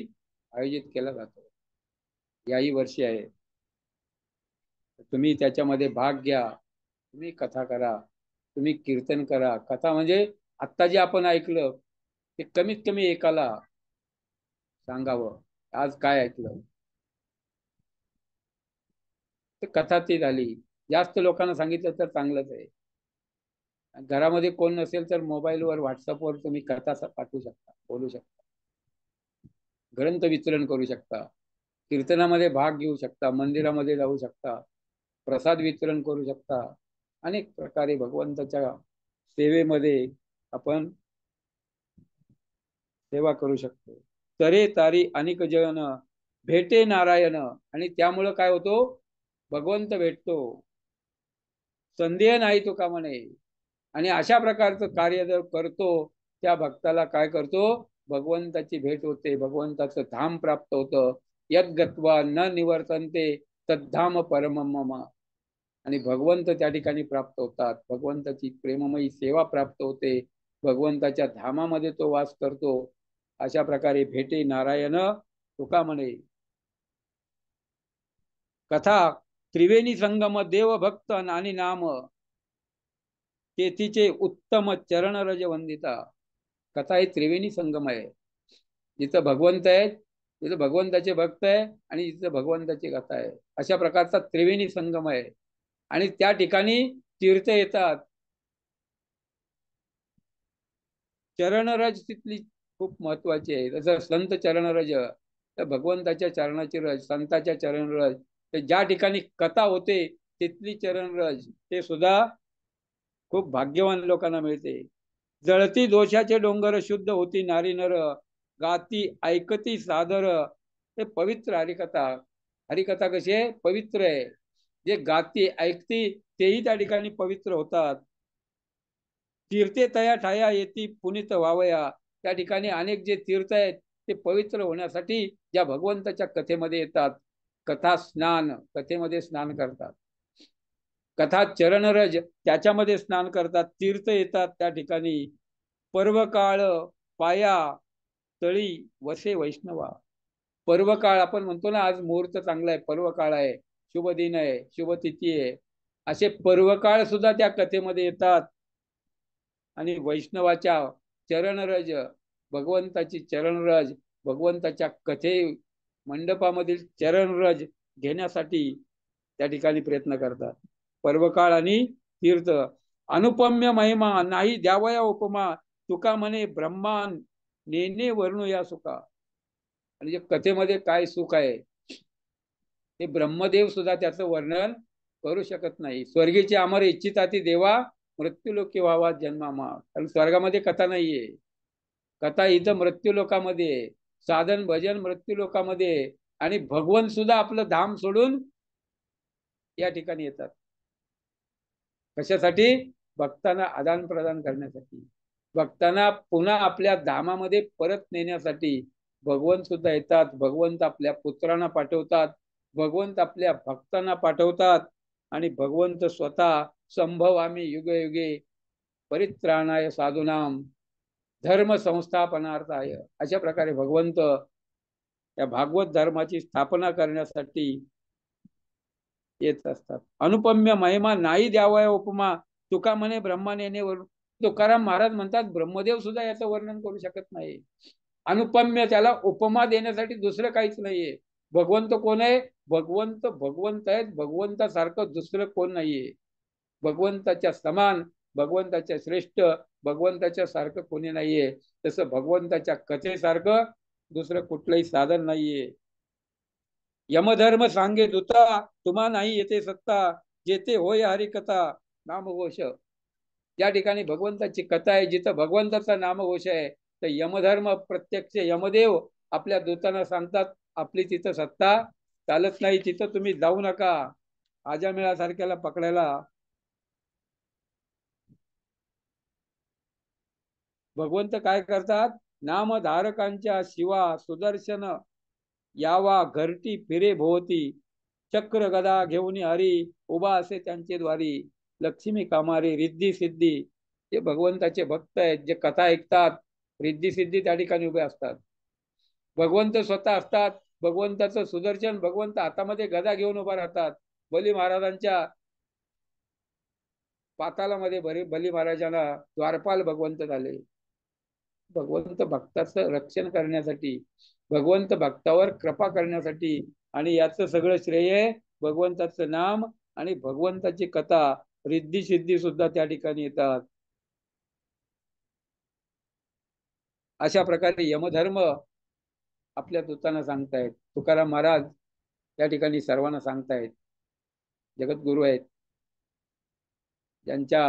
आयोजित केला जातो. याही वर्षी आहे. तुम्ही त्याच्यामध्ये भाग घ्या, तुम्ही कथा करा, तुम्ही कीर्तन करा. कथा म्हणजे आत्ता जे आपण ऐकलं ते कमीत कमी एकाला सांगावं, आज काय ऐकलं. तर कथा ती झाली. जास्त लोकांना सांगितलं तर चांगलंच आहे. घरामध्ये कोण नसेल तर मोबाईलवर व्हॉट्सअपवर तुम्ही कथा पाठवू शकता, बोलू शकता, ग्रंथ वितरण करू शकता, कीर्तनामध्ये भाग घेऊ शकता, मंदिरामध्ये जाऊ शकता, प्रसाद वितरण करू शकता. अनेक प्रकारे भगवंताच्या सेवेमध्ये आपण सेवा करू शकतो. तरे तारी अनेक जन, भेटे नारायण. आणि त्यामुळं काय होतो, भगवंत भेटतो. संदेह नाही तो का म्हणे. आणि अशा प्रकारचं कार्य जर करतो त्या भक्ताला काय करतो, भगवंताची भेट होते, भगवंताचं धाम प्राप्त होतं. यद गत्वा न निवर्तन्ते तद्धाम परम मम. आणि भगवंत त्या ठिकाणी प्राप्त होतात. भगवंताची प्रेममयी सेवा प्राप्त होते, भगवंताच्या धामामध्ये तो वास करतो. अशा प्रकारे भेटे नारायण तुका म्हणे. कथा त्रिवेणी संगम देव भक्त आणि नाम, तेथीचे उत्तम चरण रज वंदिता. कथा ही त्रिवेणी संगम आहे. जिथं भगवंत आहेत तिथं भगवंताचे भक्त आहे आणि जिथं भगवंताची कथा आहे. अशा प्रकारचा त्रिवेणी संगम आहे. आणि त्या ठिकाणी तीर्थ येतात. चरणरज तिथली खूप महत्वाची आहे. जसं संत चरणरज, तर भगवंताच्या चरणाची रज, संताच्या चरणरज. तर ज्या ठिकाणी कथा होते तिथली चरणरज ते सुद्धा खूप भाग्यवान लोकांना मिळते. जळती दोषाचे डोंगर शुद्ध होती नारी नर, गाती ऐकती सादर. हे पवित्र हरिकथा. हरिकथा कशी आहे? पवित्र आहे. जे गाती ऐकती तेही त्या ठिकाणी पवित्र होतात. तीर्थे तया ठाया येती पुनित वावया. त्या ठिकाणी अनेक जे तीर्थ आहेत ते पवित्र होण्यासाठी ज्या भगवंताच्या कथेमध्ये येतात. कथा स्नान, कथेमध्ये स्नान करतात. कथा चरणरज, त्याच्यामध्ये स्नान करतात. तीर्थ येतात त्या ठिकाणी. पर्वकाळ पाया तळी वसे वैष्णवा. पर्वकाळ आपण म्हणतो ना, आज मुहूर्त चांगला आहे, पर्वकाळ आहे, शुभ दिन आहे, शुभ तिथी आहे. असे पर्वकाळ सुद्धा त्या कथेमध्ये येतात. आणि वैष्णवाच्या चरणरज, भगवंताची चरणरज, भगवंताच्या कथे मंडपामधील चरणरज घेण्यासाठी त्या ठिकाणी प्रयत्न करतात. पर्वकाळ आणि तीर्थ. अनुपम्य महिमा नाही द्यावया उपमा, तुका म्हणे ब्रह्मान नेने वर्णू या सुखा. म्हणजे कथेमध्ये काय सुख आहे हे ब्रह्मदेव सुद्धा त्याचं वर्णन करू शकत नाही. स्वर्गीचे अमर इच्छिता ती देवा, मृत्यूलोकी व्हावा जन्मामा. कारण स्वर्गामध्ये कथा नाहीये. कथा इथं मृत्यू लोकामध्ये, साधन भजन मृत्यू लोकामध्ये. आणि भगवंत सुद्धा आपलं धाम सोडून या ठिकाणी येतात. कशासाठी? भक्तांना आदान प्रदान करण्यासाठी, भक्तांना पुन्हा आपल्या धामामध्ये परत नेण्यासाठी भगवंत सुद्धा येतात. भगवंत आपल्या पुत्रांना पाठवतात, भगवंत आपल्या भक्तांना पाठवतात. आणि भगवंत स्वतः संभव आम्ही युगे युगे परित्राणाय साधूनाम धर्म संस्थापनार्थाय. अशा प्रकारे भगवंत या भागवत धर्माची स्थापना करण्यासाठी येत असतात. अनुपम्य महिमा नाही द्यावया उपमा, तुका म्हणे ब्रह्माने वरून. तुकाराम महाराज म्हणतात ब्रह्मदेव सुद्धा याचं वर्णन करू शकत नाही. अनुपम्य, त्याला उपमा देण्यासाठी दुसरं काहीच नाहीये. भगवंत कोण आहे? भगवंत भगवंत आहेत. भगवंतासारखं दुसरं कोण नाहीये. भगवंताच्या समान, भगवंताच्या श्रेष्ठ, भगवंताच्या सारखं कोणी नाहीये. तसं भगवंताच्या कथेसारखं दुसरं कुठलंही साधन नाहीये. यमधर्म सांगे दूता, तुम्हा नाही येते सत्ता, जेथे होय हरिकथा नामघोष. ज्या ठिकाणी भगवंताची कथा आहे, जिथं भगवंताचा नामघोष आहे, तर यमधर्म प्रत्यक्ष यमदेव आपल्या दूतांना सांगतात आपली तिथं सत्ता चालत नाही, तिथं तुम्ही जाऊ नका. आजामेळासारख्याला पकडायला भगवंत काय करतात? नामधारकांच्या शिवा सुदर्शन यावा घरटी फिरे भोवती, चक्र गदा घेऊन हरी उभा असे त्यांचे द्वारी, लक्ष्मी कामारी रिद्धी सिद्धी. ते भगवंताचे भक्त आहेत, जे कथा ऐकतात, रिद्धी सिद्धी त्या ठिकाणी उभे असतात. भगवंत स्वतः असतात. भगवंताचं सुदर्शन, भगवंत हातामध्ये गदा घेऊन उभा राहतात. बली महाराजांच्या पातालामध्ये बली महाराजांना द्वारपाल भगवंत झाले. भगवंत भक्ताचं रक्षण करण्यासाठी, भगवंत भक्तावर कृपा करण्यासाठी. आणि याचं सगळं श्रेय भगवंताचं नाम आणि भगवंताची कथा, रिद्धी सिद्धी सुद्धा त्या ठिकाणी येतात. अशा प्रकारे यमधर्म आपल्या दूतांना सांगतायत. तुकाराम महाराज त्या ठिकाणी सर्वांना सांगतायत. जगद्गुरु आहेत, ज्यांच्या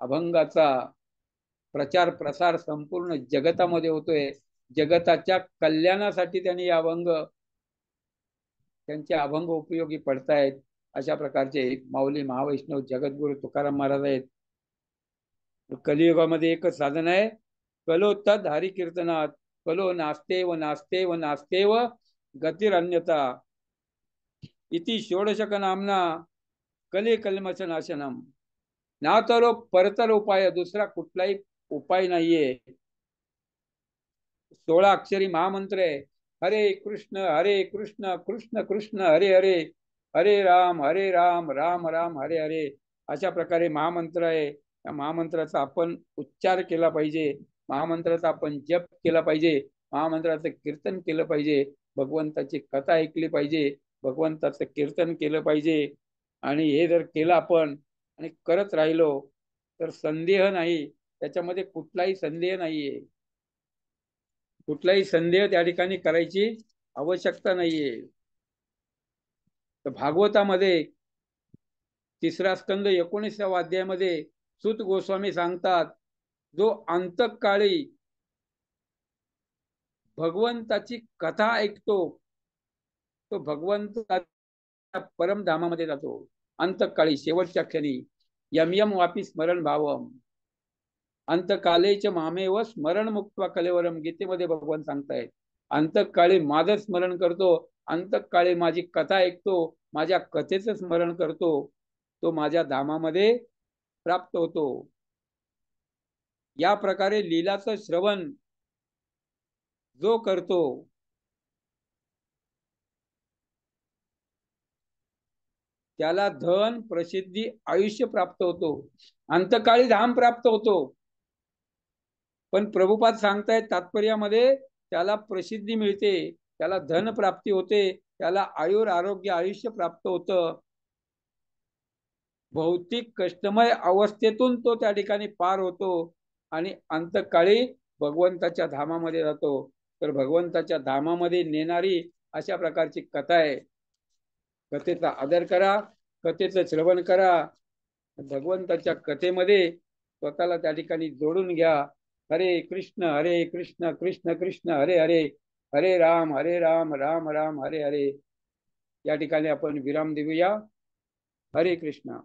अभंगाचा प्रचार प्रसार संपूर्ण जगतामध्ये होतोय. जगताच्या कल्याणासाठी त्यांनी अभंग, त्यांचे अभंग उपयोगी पडतायत. अशा प्रकारचे माऊली महावैष्णव जगद्गुरु तुकाराम महाराज आहेत. कलियुगामध्ये एकच साधन आहे, कलो तद हरि कीर्तनात, कलो नास्ते व नास्ते व नास्ते व गतिरन्यता, इति षोडशक नामना कले कल्मश नाशनम. ना तर परतर उपाय, दुसरा कुठलाही उपाय नाहीये. 16 अक्षरी महामंत्र आहे. हरे कृष्ण कृष्ण कृष्ण हरे हरे, हरे राम राम राम हरे हरे. अशा प्रकारे महामंत्र आहे. या महामंत्राचा आपण उच्चार केला पाहिजे, महामंत्राचा आपण जप केला पाहिजे, महामंत्राचं कीर्तन केलं पाहिजे, भगवंताची कथा ऐकली पाहिजे, भगवंताचं कीर्तन केलं पाहिजे. आणि हे जर केलं आपण आणि करत राहिलो तर संदेह नाही, त्याच्यामध्ये कुठलाही संदेह नाहीये. कुठलाही संदेह त्या ठिकाणी करायची आवश्यकता नाहीये. तर भागवतामध्ये 3रा स्कंद 19व्या अध्यायामध्ये सूत गोस्वामी सांगतात, जो अंतकाळी भगवंताची कथा ऐकतो तो भगवंत परमधामामध्ये जातो. अंतकाळी शेवटच्या क्षणी यम यम वापी स्मरण भावम अंतकालेच मामेव स्मरण मुक्त्वा कलेवरम. गीतेमध्ये भगवान सांगतायत, अंतकाळी माझं स्मरण करतो, अंतकाळी माझी कथा ऐकतो, माझ्या कथेचं स्मरण करतो, तो माझ्या धामामध्ये प्राप्त होतो. या प्रकारे लीलाचं श्रवण जो करतो त्याला धन, प्रसिद्धी, आयुष्य प्राप्त होतो. अंतकाळी धाम प्राप्त होतो. पण प्रभुपाद सांगतायत तात्पर्यामध्ये, त्याला प्रसिद्धी मिळते, त्याला धन प्राप्ती होते, त्याला आयुर आरोग्य आयुष्य प्राप्त होतं. भौतिक कष्टमय अवस्थेतून तो त्या ठिकाणी पार होतो आणि अंतकाळी भगवंताच्या धामामध्ये जातो. तर भगवंताच्या धामामध्ये नेणारी अशा प्रकारची कथा आहे. कथेचा आदर करा, कथेचं श्रवण करा, भगवंताच्या कथेमध्ये स्वतःला त्या ठिकाणी जोडून घ्या. हरे कृष्ण कृष्ण कृष्ण हरे हरे, हरे राम राम राम हरे हरे. या ठिकाणी आपण विराम देऊया. हरे कृष्ण.